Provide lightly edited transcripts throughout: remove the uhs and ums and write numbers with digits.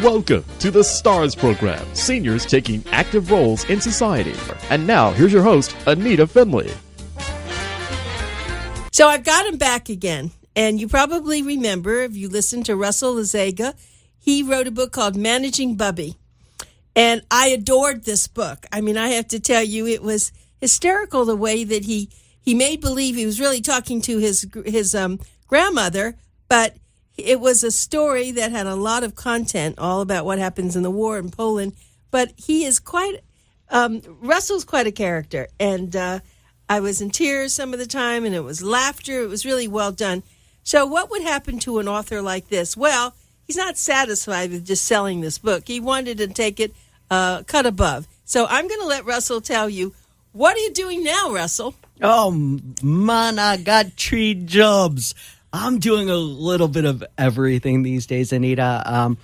Welcome to the STARS program, seniors taking active roles in society. And now, here's your host, Anita Finley. So I've got him back again. And you probably remember, if you listened to Russel Lazega, he wrote a book called Managing BUBBIE. And I adored this book. I mean, I have to tell you, it was hysterical the way that he made believe he was really talking to his grandmother, but it was a story that had a lot of content, all about what happens in the war in Poland. But he is Russell's quite a character. And I was in tears some of the time, and it was laughter. It was really well done. So what would happen to an author like this? Well, he's not satisfied with just selling this book. He wanted to take it cut above. So I'm going to let Russell tell you, what are you doing now, Russell? Oh, man, I got 3 jobs. I'm doing a little bit of everything these days, Anita.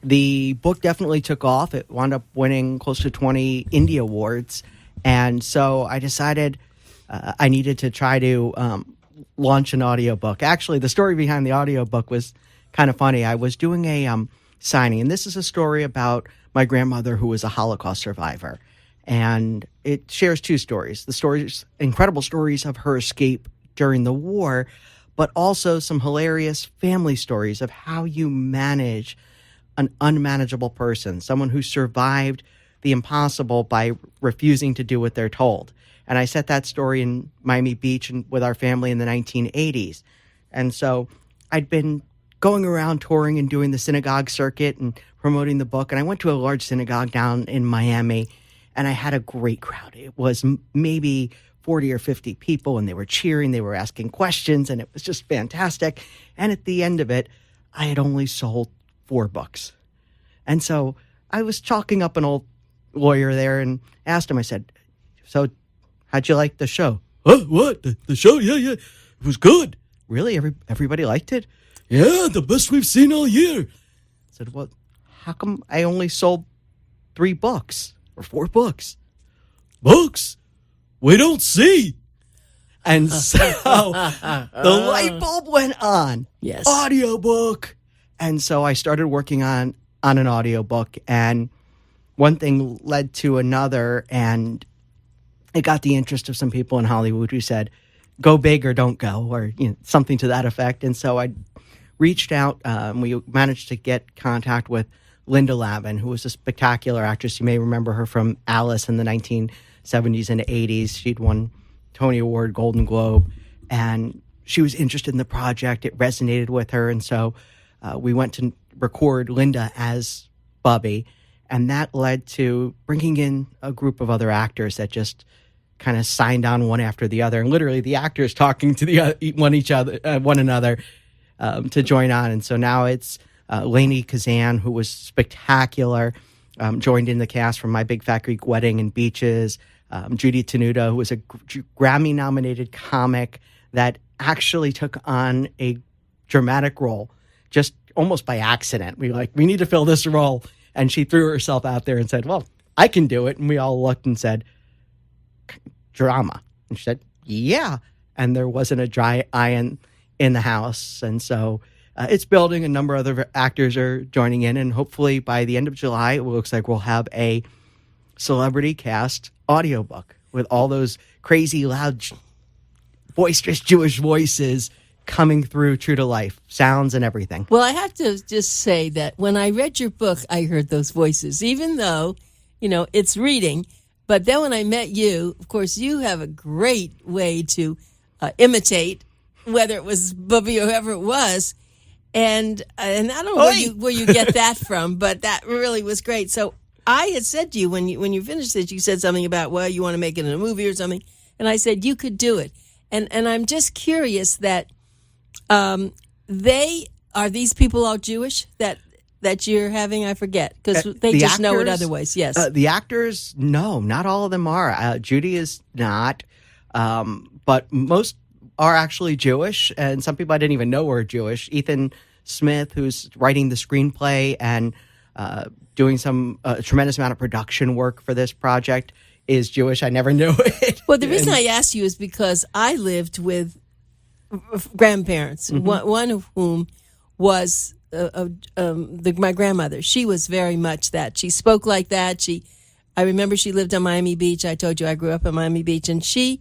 The book definitely took off. It wound up winning close to 20 Indie Awards. And so I decided I needed to try to launch an audiobook. Actually, the story behind the audiobook was kind of funny. I was doing a signing, and this is a story about my grandmother who was a Holocaust survivor. And it shares 2 stories. The stories, incredible stories of her escape during the war, but also some hilarious family stories of how you manage an unmanageable person, someone who survived the impossible by refusing to do what they're told. And I set that story in Miami Beach with our family in the 1980s. And so I'd been going around touring and doing the synagogue circuit and promoting the book. And I went to a large synagogue down in Miami, and I had a great crowd. It was maybe 40 or 50 people, and they were cheering, they were asking questions, and it was just fantastic. And at the end of it, I had only sold 4 books. And so I was chalking up an old lawyer there and asked him, I said, so how'd you like the show? What? The show? Yeah. It was good. Really? Everybody liked it? Yeah, the best we've seen all year. I said, well, how come I only sold 3 books or 4 books? Books? We don't see. And so the light bulb went on. Yes. Audiobook. And so I started working on an audiobook, and one thing led to another, and it got the interest of some people in Hollywood who said, go big or don't go, or something to that effect. And so I reached out. We managed to get contact with Linda Lavin, who was a spectacular actress. You may remember her from Alice in the 1970s and 80s. She'd won Tony Award, Golden Globe, and she was interested in the project. It resonated with her, and so we went to record Linda as BUBBIE, and that led to bringing in a group of other actors that just kind of signed on one after the other, and literally the actors talking to one another to join on. And so now it's Lainey Kazan, who was spectacular, joined in the cast from My Big Fat Greek Wedding and Beaches. Judy Tenuta, who was a Grammy-nominated comic that actually took on a dramatic role just almost by accident. We need to fill this role. And she threw herself out there and said, well, I can do it. And we all looked and said, drama. And she said, yeah. And there wasn't a dry eye in the house. And so it's building. A number of other actors are joining in. And hopefully by the end of July, it looks like we'll have a celebrity cast audiobook with all those crazy, loud, boisterous Jewish voices coming through true to life, sounds and everything. Well, I have to just say that when I read your book, I heard those voices, even though, it's reading. But then when I met you, of course, you have a great way to imitate, whether it was BUBBIE or whoever it was. And I don't know where you get that from, but that really was great. So I had said to you, when you finished it, you said something about, well, you want to make it in a movie or something. And I said, you could do it. And I'm just curious that these people all Jewish that you're having? I forget, because they just actors, know it other ways. Yes. The actors, no, not all of them are. Judy is not, but most are actually Jewish, and some people I didn't even know were Jewish. Ethan Smith, who's writing the screenplay and doing some tremendous amount of production work for this project, is Jewish. I never knew it. Well, the reason I asked you is because I lived with grandparents, one of whom was my grandmother. She was very much that. She spoke like that. I remember she lived on Miami Beach. I told you I grew up on Miami Beach, and she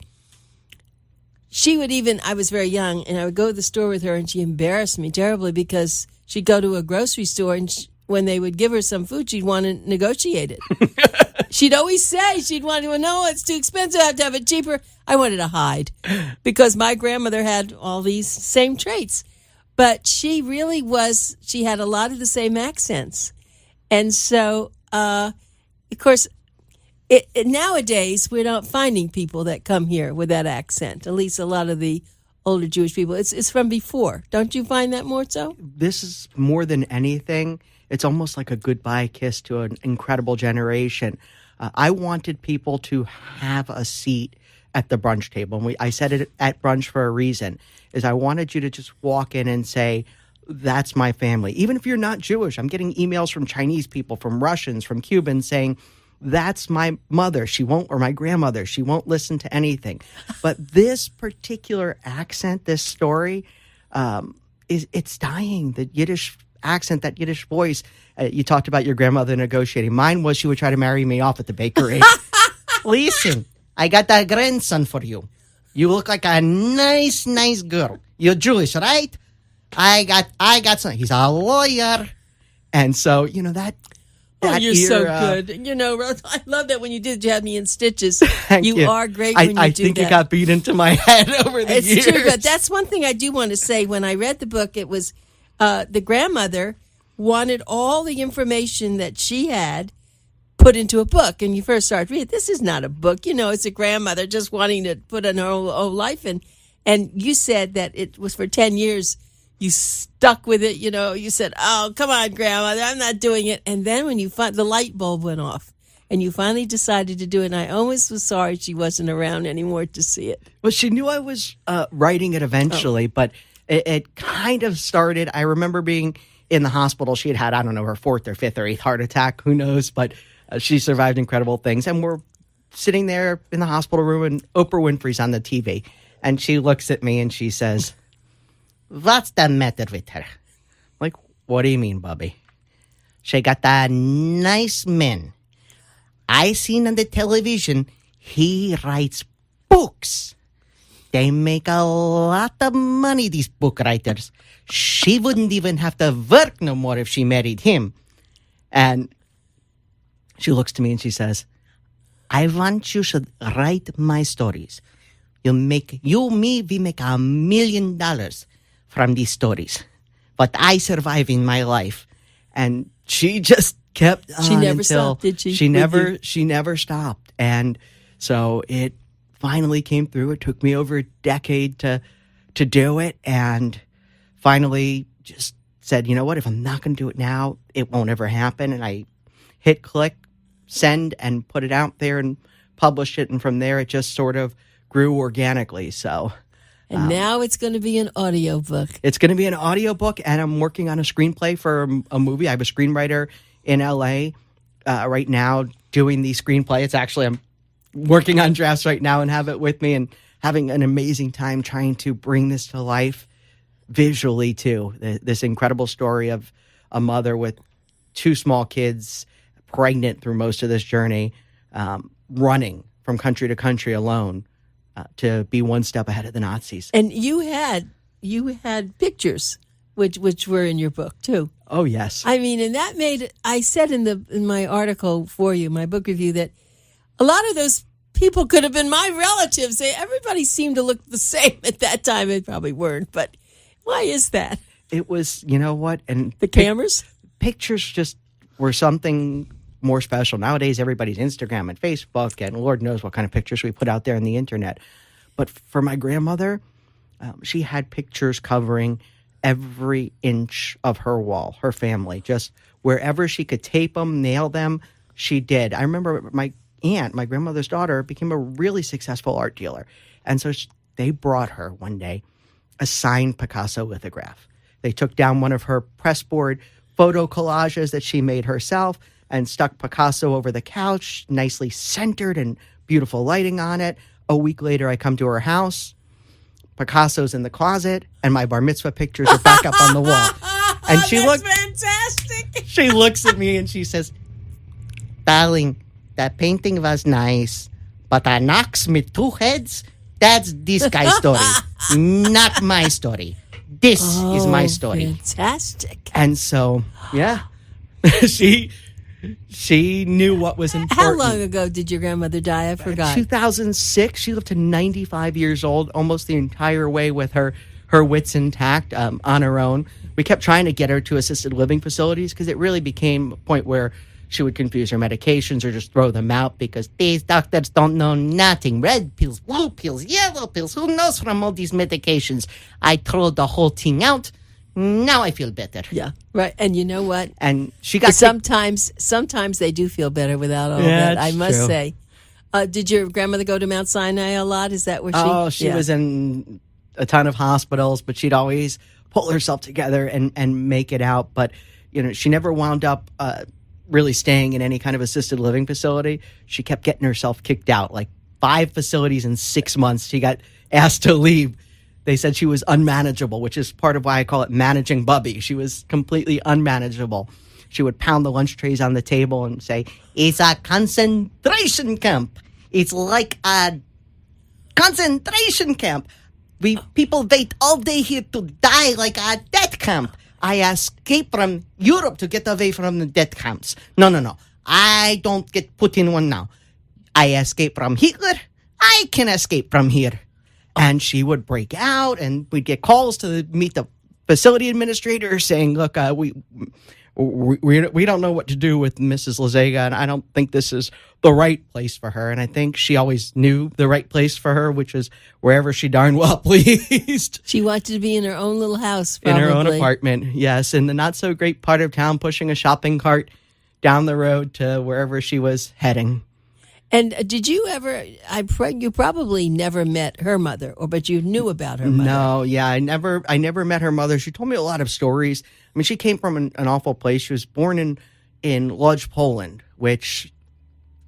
would even. I was very young, and I would go to the store with her, and she embarrassed me terribly because she'd go to a grocery store, and when they would give her some food, she'd want to negotiate it. She'd always say she'd want to, no, it's too expensive. I have to have it cheaper. I wanted to hide because my grandmother had all these same traits. But she really was, she had a lot of the same accents. And so, of course, nowadays, we're not finding people that come here with that accent, at least a lot of the older Jewish people. It's from before. Don't you find that more so? This is more than anything. It's almost like a goodbye kiss to an incredible generation. I wanted people to have a seat at the brunch table. And I said it at brunch for a reason, is I wanted you to just walk in and say, that's my family. Even if you're not Jewish, I'm getting emails from Chinese people, from Russians, from Cubans saying, that's my mother. She won't, or my grandmother. She won't listen to anything. But this particular accent, this story, it's dying. The Yiddish accent, that Yiddish voice. You talked about your grandmother negotiating. Mine was she would try to marry me off at the bakery. Listen, I got that grandson for you. You look like a nice girl. You're Jewish, right? I got some. He's a lawyer. And so, that you're era, so good. I love that when you did, you had me in stitches. Thank you. are great when you do that. I think it got beat into my head over the years. It's true, but that's one thing I do want to say. When I read the book, it was the grandmother wanted all the information that she had put into a book. And you first start reading, this is not a book. It's a grandmother just wanting to put in her whole life. And you said that it was for 10 years. You stuck with it. You said, oh, come on, grandmother, I'm not doing it. And then when the light bulb went off and you finally decided to do it, and I almost was sorry she wasn't around anymore to see it. Well, she knew I was writing it eventually, but it kind of started. I remember being in the hospital. She had, I don't know, her 4th or 5th or 8th heart attack. Who knows? But she survived incredible things. And we're sitting there in the hospital room, and Oprah Winfrey's on the TV. And she looks at me and she says, what's the matter with her? Like, what do you mean, Bubby? She got a nice man. I seen on the television, he writes books. They make a lot of money, these book writers. She wouldn't even have to work no more if she married him. And she looks to me and she says, I want you should write my stories. We make $1 million from these stories. But I survive in my life. And she just kept on. She never stopped, did she? She never stopped. And so it finally came through. It took me over a decade to do it, and finally just said, you know what, if I'm not going to do it now, it won't ever happen. And I hit click, send, and put it out there and published it. And from there, it just sort of grew organically. So, and now it's going to be an audiobook. It's going to be an audiobook, and I'm working on a screenplay for a movie. I have a screenwriter in LA right now doing the screenplay. It's actually, I'm working on drafts right now and have it with me, and having an amazing time trying to bring this to life visually too. This incredible story of a mother with 2 small kids, pregnant through most of this journey, running from country to country alone to be one step ahead of the Nazis. And you had pictures, which were in your book too. Oh yes. I mean, and that made, I said in my article for you, my book review, that a lot of those people could have been my relatives. Everybody seemed to look the same at that time. They probably weren't, but why is that? It was, you know what? And the cameras? Pictures just were something more special. Nowadays, everybody's Instagram and Facebook, and Lord knows what kind of pictures we put out there on the internet. But for my grandmother, she had pictures covering every inch of her wall, her family. Just wherever she could tape them, nail them, she did. I remember my aunt, my grandmother's daughter, became a really successful art dealer. And so they brought her one day a signed Picasso lithograph. They took down one of her pressboard photo collages that she made herself and stuck Picasso over the couch, nicely centered and beautiful lighting on it. A week later, I come to her house. Picasso's in the closet, and my bar mitzvah pictures are back up on the wall. And that's fantastic. she looks at me and she says, "Darling, that painting was nice, but an ox with two heads, that's this guy's story, not my story. This is my story." Fantastic. And so, yeah, she knew what was important. How long ago did your grandmother die? I forgot. 2006. She lived to 95 years old, almost the entire way with her wits intact, on her own. We kept trying to get her to assisted living facilities because it really became a point where she would confuse her medications or just throw them out because these doctors don't know nothing. Red pills, blue pills, yellow pills. Who knows from all these medications? I throw the whole thing out. Now I feel better. Yeah, right. And you know what? And she got sometimes they do feel better without all that. I must say. Did your grandmother go to Mount Sinai a lot? Is that where she? Oh, she was in a ton of hospitals, but she'd always pull herself together and make it out. But she never wound up really staying in any kind of assisted living facility. She kept getting herself kicked out, like 5 facilities in 6 months. She got asked to leave. They said she was unmanageable, which is part of why I call it managing Bubby. She was completely unmanageable. She would pound the lunch trays on the table and say, "It's a concentration camp. It's like a concentration camp. People wait all day here to die like a death camp. I escape from Europe to get away from the death camps. No. I don't get put in one now. I escape from Hitler. I can escape from here." And she would break out, and we'd get calls to meet the facility administrator saying, "Look, we don't know what to do with Mrs. Lazega, and I don't think this is the right place for her." And I think she always knew the right place for her, which is wherever she darn well pleased. She wanted to be in her own little house, probably. In her own apartment, yes, in the not-so-great part of town, pushing a shopping cart down the road to wherever she was heading. And did you ever? You probably never met her mother, but you knew about her mother. No, yeah, I never met her mother. She told me a lot of stories. I mean, she came from an awful place. She was born in Lodz, Poland, which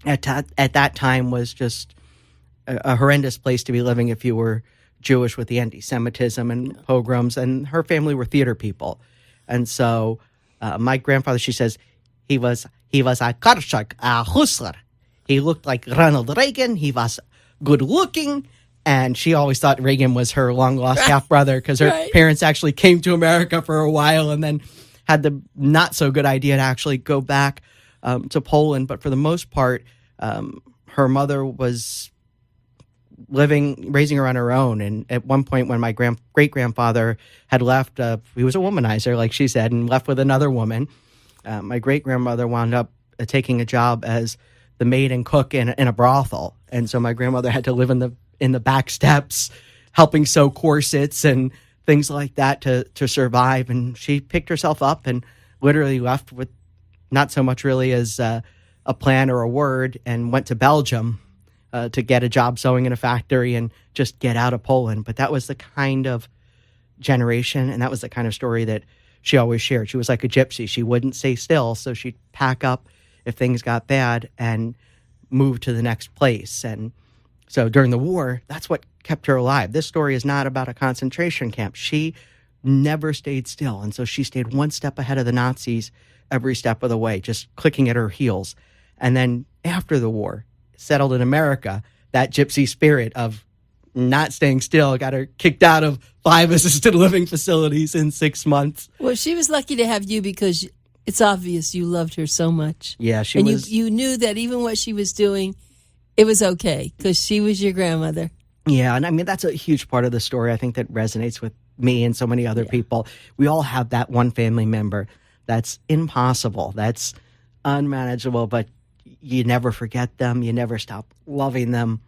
at that time was just a horrendous place to be living if you were Jewish, with the anti-Semitism and pogroms. And her family were theater people, and so my grandfather, she says, he was a Korczak, a hustler. He looked like Ronald Reagan. He was good looking. And she always thought Reagan was her long-lost half-brother because her parents actually came to America for a while and then had the not-so-good idea to actually go back to Poland. But for the most part, her mother was raising her on her own. And at one point when my great-grandfather had left, he was a womanizer, like she said, and left with another woman. My great-grandmother wound up taking a job as the maid and cook in a brothel. And so my grandmother had to live in the back steps, helping sew corsets and things like that to survive. And she picked herself up and literally left with not so much really as a plan or a word, and went to Belgium to get a job sewing in a factory and just get out of Poland. But that was the kind of generation, and that was the kind of story that she always shared. She was like a gypsy. She wouldn't stay still, so she'd pack up if things got bad and move to the next place. And so during the war, that's what kept her alive. This story is not about a concentration camp. She never stayed still. And so she stayed one step ahead of the Nazis every step of the way, just clicking at her heels. And then after the war, settled in America, that gypsy spirit of not staying still got her kicked out of 5 assisted living facilities in 6 months. Well, she was lucky to have you because it's obvious you loved her so much. Yeah, she was. was. And you knew that even what she was doing, it was okay because she was your grandmother. Yeah, and I mean, that's a huge part of the story, I think, that resonates with me and so many other people. We all have that one family member that's impossible, that's unmanageable, but you never forget them. You never stop loving them.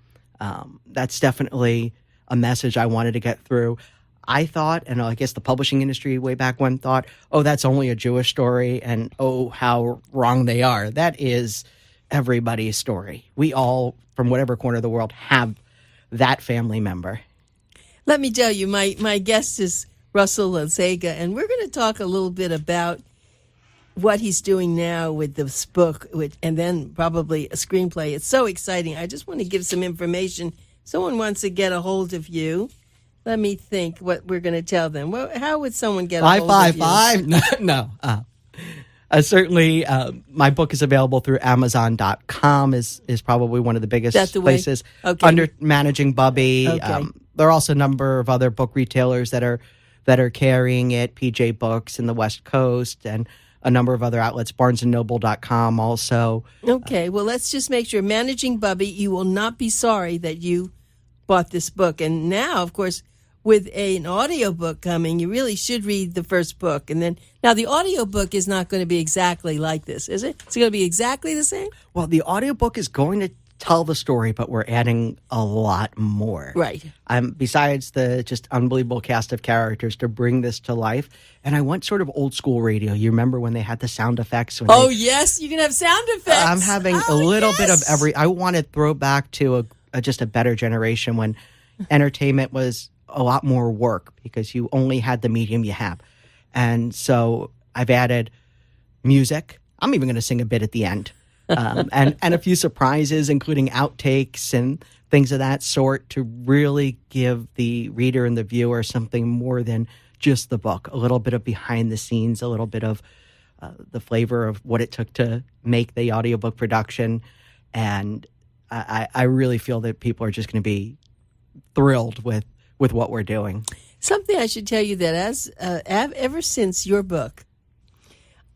That's definitely a message I wanted to get through. I thought, and I guess the publishing industry way back when thought, oh, that's only a Jewish story, and oh, how wrong they are. That is everybody's story. We all, from whatever corner of the world, have that family member. Let me tell you, my guest is Russel Lazega, and we're going to talk a little bit about what he's doing now with this book, and then probably a screenplay. It's so exciting. I just want to give some information. Someone wants to get a hold of you. Let me think what we're going to tell them. Well, how would someone get a hold of you? 555. No. Certainly, my book is available through Amazon.com is probably one of the biggest That's the way? places. Okay. Under Managing BUBBIE. Okay. There are also a number of other book retailers that are carrying it, PJ Books in the West Coast, and a number of other outlets, BarnesandNoble.com also. Okay, well, let's just make sure. Managing BUBBIE, you will not be sorry that you bought this book. And now, of course, with an audiobook coming, you really should read the first book. And then, now the audiobook is not going to be exactly like this, is it? It's going to be exactly the same? Well, the audiobook is going to tell the story, but we're adding a lot more. Right. Besides the just unbelievable cast of characters to bring this to life. And I went sort of old school radio. You remember when they had the sound effects? Oh, yes, you can have sound effects. I'm having a little bit of every. I want to throw back to just a better generation when entertainment was a lot more work because you only had the medium you have. And so I've added music. I'm even going to sing a bit at the end. And a few surprises, including outtakes and things of that sort, to really give the reader and the viewer something more than just the book. A little bit of behind the scenes, a little bit of the flavor of what it took to make the audiobook production. And I really feel that people are just going to be thrilled with what we're doing. Something I should tell you that ever since your book,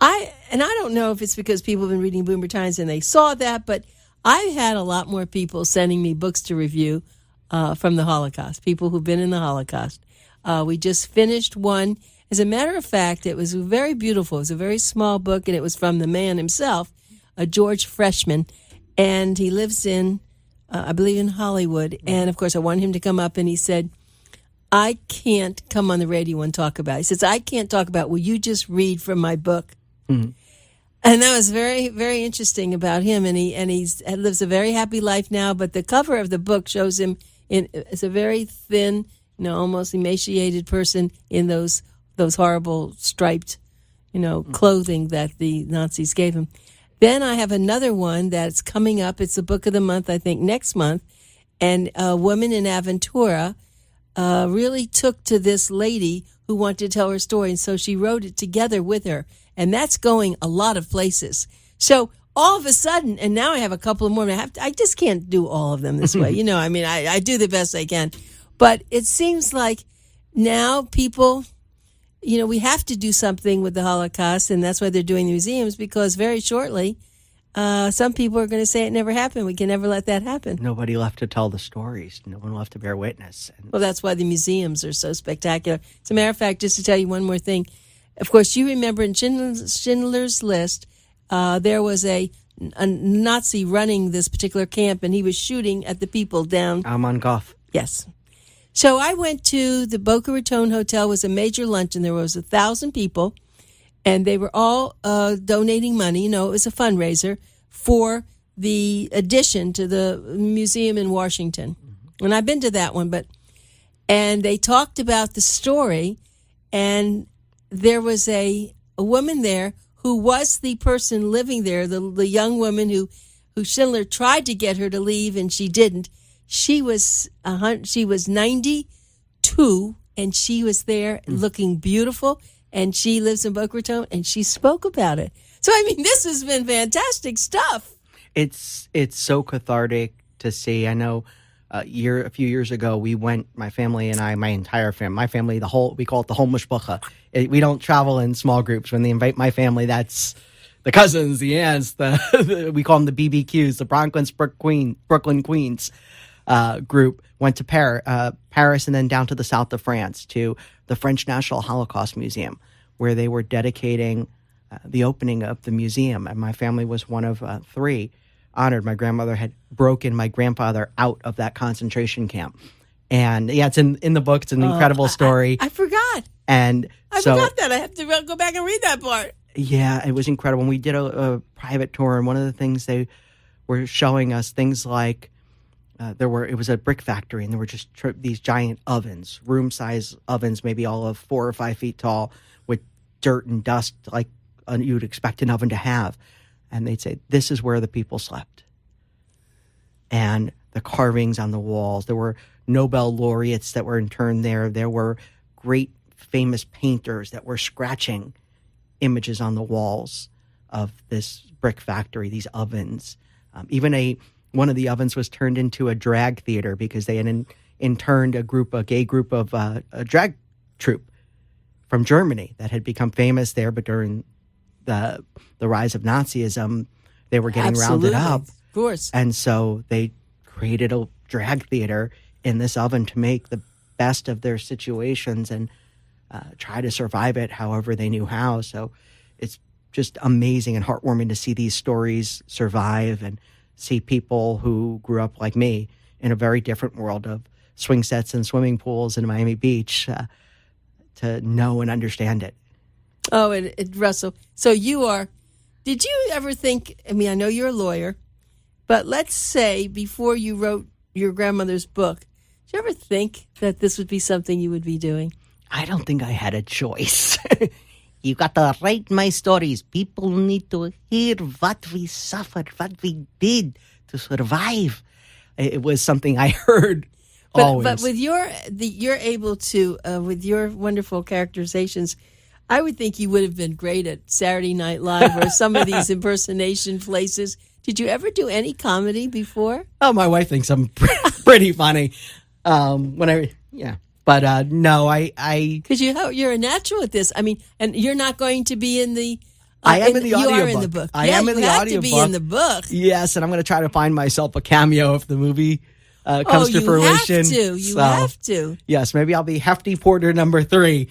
I don't know if it's because people have been reading Boomer Times and they saw that, but I've had a lot more people sending me books to review from the Holocaust, people who've been in the Holocaust. We just finished one. As a matter of fact, it was very beautiful. It was a very small book, and it was from the man himself, George Freshman, and he lives in, I believe, in Hollywood. And, of course, I wanted him to come up, and he said, I can't come on the radio and talk about it. He says, I can't talk about it. Will you just read from my book? Mm-hmm. And that was very, very interesting about him. And he lives a very happy life now. But the cover of the book shows him as a very thin, almost emaciated person in those horrible striped, clothing that the Nazis gave him. Then I have another one that's coming up. It's the book of the month, I think, next month. And a woman in Aventura really took to this lady who wanted to tell her story. And so she wrote it together with her. And that's going a lot of places. So all of a sudden, and now I have a couple of more. I just can't do all of them this way. I do the best I can. But it seems like now people, we have to do something with the Holocaust. And that's why they're doing the museums, because very shortly, some people are going to say it never happened. We can never let that happen. Nobody left to tell the stories. No one left to bear witness. Well, that's why the museums are so spectacular. As a matter of fact, just to tell you one more thing, of course, you remember in Schindler's List, there was a Nazi running this particular camp, and he was shooting at the people down. Amon Goff. Yes. So I went to the Boca Raton Hotel. It was a major luncheon. There was 1,000 people, and they were all donating money. It was a fundraiser for the addition to the museum in Washington. Mm-hmm. And I've been to that one, and they talked about the story, and there was a woman there who was the person living there, the young woman who Schindler tried to get her to leave, and she didn't. She was 92, and she was there looking beautiful, and she lives in Boca Raton, and she spoke about it. So, this has been fantastic stuff. It's so cathartic to see. I know a few years ago, we went, my family and I, my entire family, we call it the whole mishpacha. We don't travel in small groups. When they invite my family, that's the cousins, the aunts, we call them the BBQs, the Brooklyn Queens group, went to Paris and then down to the south of France to the French National Holocaust Museum, where they were dedicating the opening of the museum. And my family was one of 3 honored. My grandmother had broken my grandfather out of that concentration camp. And yeah, it's in the book. It's an incredible story. I forgot. And I forgot that. I have to go back and read that part. Yeah, it was incredible. And we did a private tour, and one of the things they were showing us, things like it was a brick factory, and there were just these giant ovens, room-size ovens, maybe all of 4 or 5 feet tall, with dirt and dust like you'd expect an oven to have. And they'd say, this is where the people slept. And the carvings on the walls. There were Nobel laureates that were interned there. There were great famous painters that were scratching images on the walls of this brick factory, these ovens. Even one of the ovens was turned into a drag theater because they had interned a gay group of a drag troupe from Germany that had become famous there, but during the rise of Nazism, they were getting rounded up. Of course. And so they created a drag theater in this oven to make the best of their situations and try to survive it however they knew how. So it's just amazing and heartwarming to see these stories survive and see people who grew up like me in a very different world of swing sets and swimming pools in Miami Beach to know and understand it. Oh, and Russell, so did you ever think, I mean, I know you're a lawyer, but let's say before you wrote your grandmother's book, did you ever think that this would be something you would be doing? I don't think I had a choice. You got to write my stories. People need to hear what we suffered, what we did to survive. It was something I heard always. But with you're able to, with your wonderful characterizations, I would think you would have been great at Saturday Night Live or some of these impersonation places. Did you ever do any comedy before? Oh, my wife thinks I'm pretty funny. But no, I because you're a natural at this. I mean, and you're not going to be in the. I am in the audiobook. You are in the book. I am in the audiobook. You have to be in the book. Yes, and I'm going to try to find myself a cameo if the movie comes to fruition. You have to. Yes, maybe I'll be Hefty Porter number 3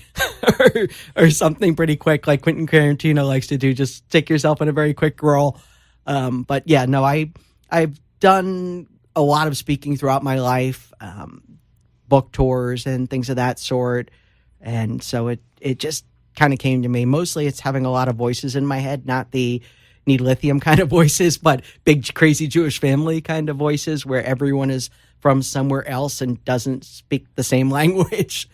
or something pretty quick like Quentin Tarantino likes to do. Just stick yourself in a very quick role. But yeah, no, I've done a lot of speaking throughout my life, book tours and things of that sort. And so it just kind of came to me. Mostly it's having a lot of voices in my head, not the need lithium kind of voices, but big, crazy Jewish family kind of voices where everyone is from somewhere else and doesn't speak the same language.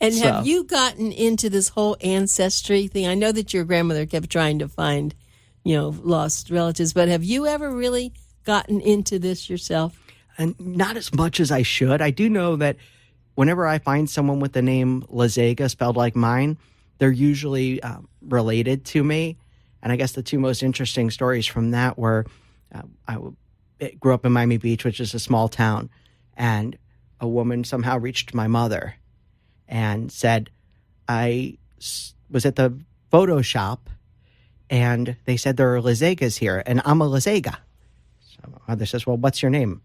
And have you gotten into this whole ancestry thing? I know that your grandmother kept trying to find, lost relatives, but have you ever really gotten into this yourself? And not as much as I should. I do know that whenever I find someone with the name Lazega spelled like mine, they're usually related to me. And I guess the two most interesting stories from that were I grew up in Miami Beach, which is a small town, and a woman somehow reached my mother and said, I was at the photo shop, and they said there are Lazegas here, and I'm a Lazega. So my mother says, well, what's your name?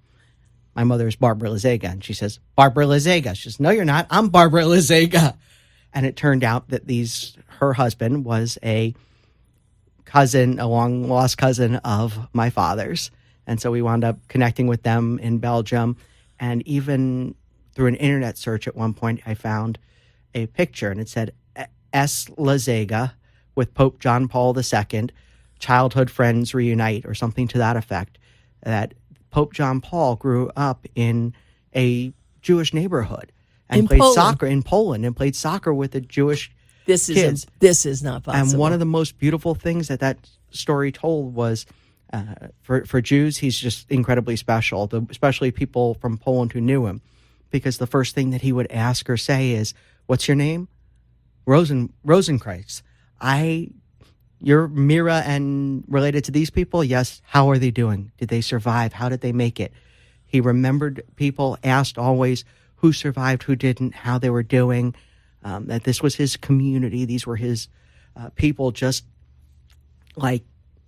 My mother is Barbara Lazega. And she says, Barbara Lazega. She says, no, you're not. I'm Barbara Lazega. And it turned out that her husband was a long-lost cousin of my father's. And so we wound up connecting with them in Belgium. And even through an internet search at one point, I found a picture, and it said, S. Lazega with Pope John Paul II, childhood friends reunite, or something to that effect, that Pope John Paul grew up in a Jewish neighborhood and played soccer in Poland and played soccer with the Jewish kids. This is not possible. And one of the most beautiful things that story told was for Jews, he's just incredibly special, especially people from Poland who knew him, because the first thing that he would ask or say is, what's your name? Rosenkreuz. You're Mira and related to these people? Yes. How are they doing? Did they survive? How did they make it? He remembered people, asked always who survived, who didn't, how they were doing, that this was his community. These were his people, just like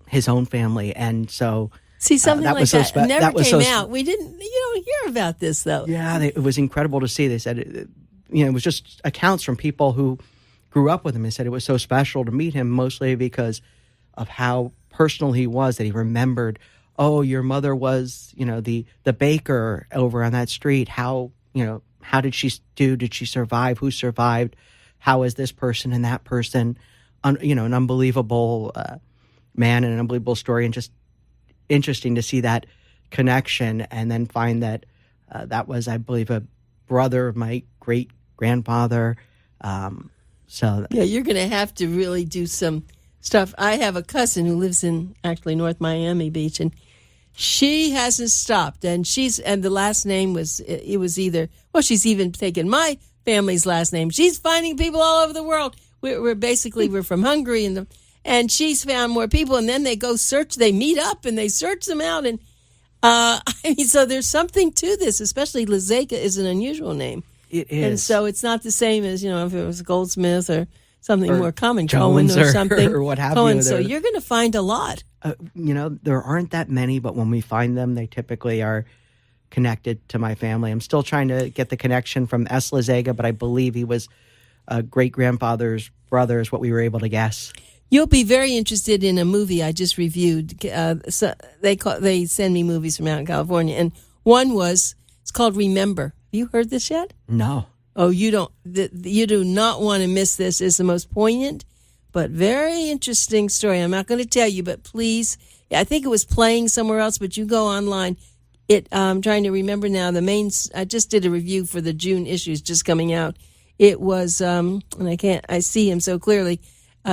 his own family. And so see, something that like that never came out. We didn't, you don't hear about this, though. Yeah, it was incredible to see. They said, it was just accounts from people who grew up with him and said it was so special to meet him, mostly because of how personal he was, that he remembered, oh, your mother was, the baker over on that street. How did she do? Did she survive? Who survived? How is this person and that person? An unbelievable man and an unbelievable story, and just interesting to see that connection, and then find that that was, I believe, a brother of my great-grandfather. So yeah, you're going to have to really do some stuff. I have a cousin who lives in actually North Miami Beach, and She hasn't stopped, and the last name was she's even taken my family's last name. She's finding people all over the world. We're from Hungary, and she's found more people, and then they go search. They meet up and they search them out, and so there's something to this. Especially Lazega is an unusual name. It is, and so it's not the same as if it was Goldsmith or something more common, Jones Cohen or something, or what have Cohen. you. So you're going to find a lot. There aren't that many, but when we find them, they typically are connected to my family. I'm still trying to get the connection from S. Lazega, but I believe he was a great-grandfather's brother is what we were able to guess. You'll be very interested in a movie I just reviewed. So they send me movies from out in California, and it's called Remember. Have you heard this yet? No. Oh, you don't. You do not want to miss this. It's the most poignant but very interesting story. I'm not going to tell you, but please, I think it was playing somewhere else, but you go online. I'm trying to remember now. I just did a review for the June issues just coming out. It was, and I see him so clearly.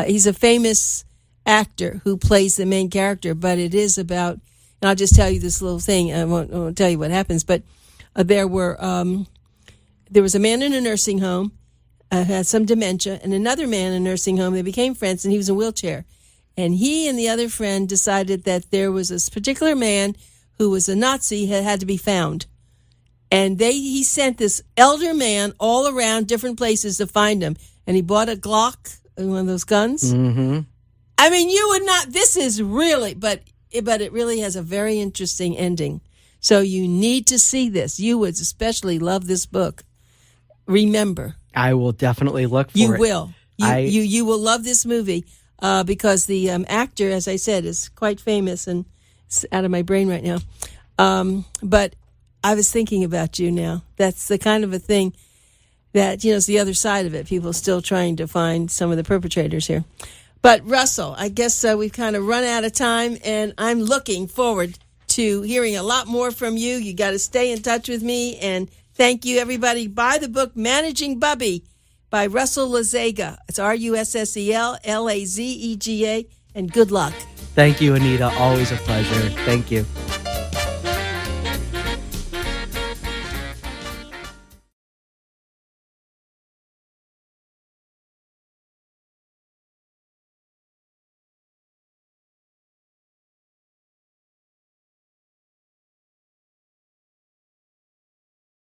He's a famous actor who plays the main character, but it is about, and I'll just tell you this little thing. I won't tell you what happens, but there was a man in a nursing home, had some dementia, and another man in a nursing home. They became friends, and he was in a wheelchair. And he and the other friend decided that there was this particular man who was a Nazi had to be found. And he sent this elder man all around different places to find him. And he bought a Glock, one of those guns. Mm-hmm. I mean, you would not, this is really, but it really has a very interesting ending. So you need to see this. You would especially love this book. Remember. I will definitely look for it. You will. You will love this movie because the actor, as I said, is quite famous, and it's out of my brain right now. But I was thinking about you now. That's the kind of a thing that, is the other side of it. People still trying to find some of the perpetrators here. But Russell, I guess we've kind of run out of time, and I'm looking forward to hearing a lot more from you. You got to stay in touch with me, and thank you, everybody. Buy the book, Managing Bubbie by Russel Lazega. It's Russel Lazega, and good luck. Thank you, Anita. Always a pleasure. Thank you.